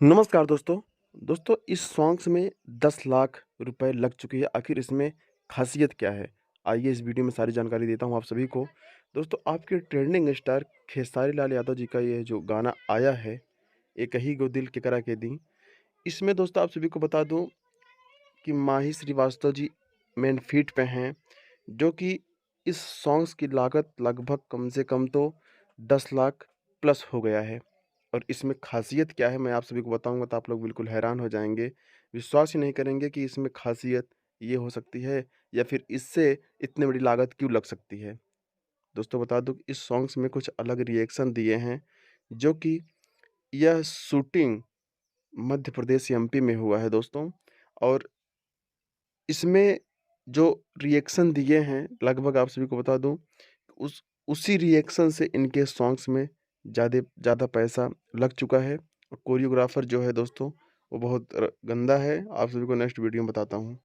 नमस्कार दोस्तों। दोस्तों इस सॉन्ग्स में 10 लाख रुपए लग चुकी है। आखिर इसमें ख़ासियत क्या है? आइए इस वीडियो में सारी जानकारी देता हूँ आप सभी को। दोस्तों आपके ट्रेंडिंग स्टार खेसारी लाल यादव जी का ये जो गाना आया है, "ए कही गो दिल केकरा के दी", इसमें दोस्तों आप सभी को बता दूँ कि माही श्रीवास्तव जी मेन फ़ीट पे हैं, जो कि इस सॉन्ग्स की लागत लगभग कम से कम तो 10 लाख प्लस हो गया है। और इसमें ख़ासियत क्या है मैं आप सभी को बताऊँगा तो आप लोग बिल्कुल हैरान हो जाएँगे। विश्वास ही नहीं करेंगे कि इसमें ख़ासियत ये हो सकती है या फिर इससे इतनी बड़ी लागत क्यों लग सकती है। दोस्तों बता दूँ कि इस सॉन्ग्स में कुछ अलग रिएक्शन दिए हैं, जो कि यह शूटिंग मध्य प्रदेश एमपी में हुआ है दोस्तों। और इसमें जो रिएक्शन दिए हैं लगभग आप सभी को बता दूँ, उसी रिएक्शन से इनके सॉन्ग्स में ज़्यादा पैसा लग चुका है। और कोरियोग्राफ़र जो है दोस्तों वो बहुत गंदा है। आप सभी को नेक्स्ट वीडियो में बताता हूँ।